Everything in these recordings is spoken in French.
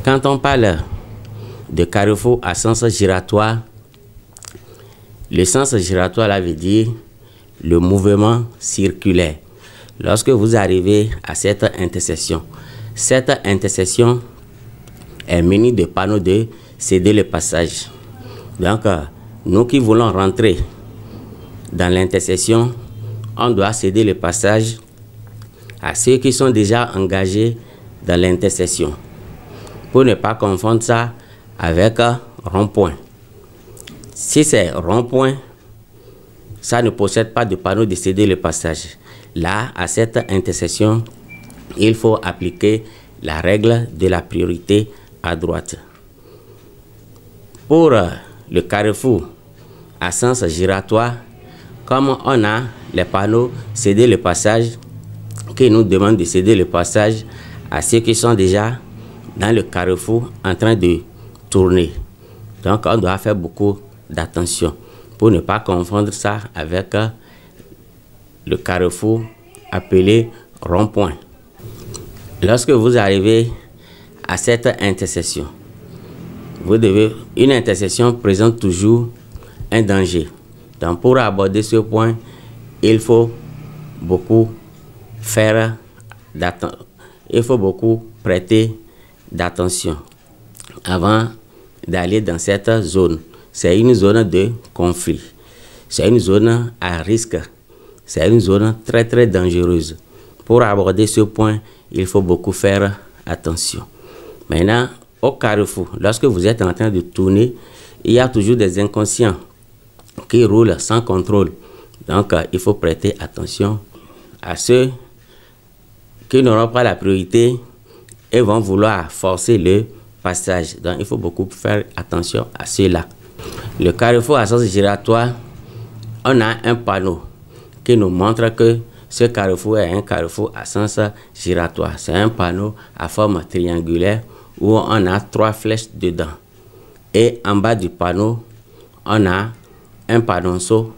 Quand on parle de carrefour à sens giratoire, le sens giratoire là veut dire le mouvement circulaire. Lorsque vous arrivez à cette intersection est munie de panneaux de céder le passage. Donc, nous qui voulons rentrer dans l'intersection, on doit céder le passage à ceux qui sont déjà engagés dans l'intersection, pour ne pas confondre ça avec rond-point. Si c'est rond-point, ça ne possède pas de panneau de céder le passage. Là, à cette intersection, il faut appliquer la règle de la priorité à droite. Pour le carrefour à sens giratoire, comme on a les panneaux céder le passage, qui nous demandent de céder le passage à ceux qui sont déjà dans le carrefour en train de tourner. Donc, on doit faire beaucoup d'attention pour ne pas confondre ça avec le carrefour appelé rond-point. Lorsque vous arrivez à cette intersection, une intersection présente toujours un danger. Donc, pour aborder ce point, il faut beaucoup prêter d'attention avant d'aller dans cette zone. C'est une zone de conflit. C'est une zone à risque. C'est une zone très très dangereuse. Pour aborder ce point, il faut beaucoup faire attention. Maintenant, au carrefour, lorsque vous êtes en train de tourner, il y a toujours des inconscients qui roulent sans contrôle. Donc, il faut prêter attention à ceux qui n'auront pas la priorité et vont vouloir forcer le passage. Donc, il faut beaucoup faire attention à ceux-là. Le carrefour à sens giratoire, on a un panneau qui nous montre que ce carrefour est un carrefour à sens giratoire. C'est un panneau à forme triangulaire où on a 3 flèches dedans. Et en bas du panneau, on a un panonceau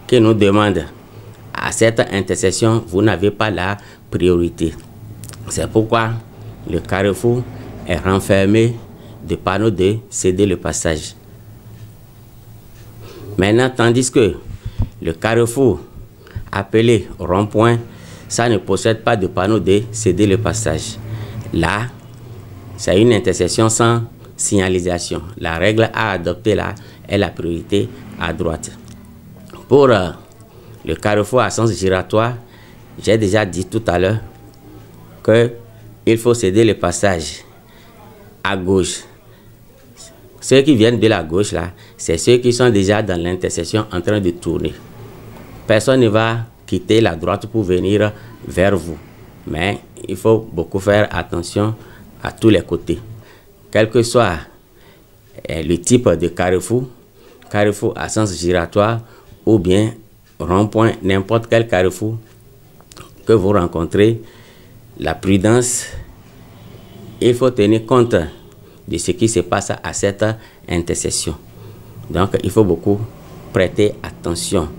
qui nous demande à cette intersection, vous n'avez pas la priorité. C'est pourquoi le carrefour est renfermé de panneaux de céder le passage. Maintenant, tandis que le carrefour appelé rond-point, ça ne possède pas de panneau de céder le passage. Là, c'est une intersection sans signalisation. La règle à adopter là est la priorité à droite. Pour le carrefour à sens giratoire, j'ai déjà dit tout à l'heure qu'il faut céder le passage à gauche. Ceux qui viennent de la gauche là, c'est ceux qui sont déjà dans l'intersection en train de tourner. Personne ne va quitter la droite pour venir vers vous. Mais il faut beaucoup faire attention à tous les côtés. Quel que soit le type de carrefour à sens giratoire ou bien rond-point, n'importe quel carrefour que vous rencontrez, la prudence, il faut tenir compte de ce qui se passe à cette intersection. Donc, il faut beaucoup prêter attention.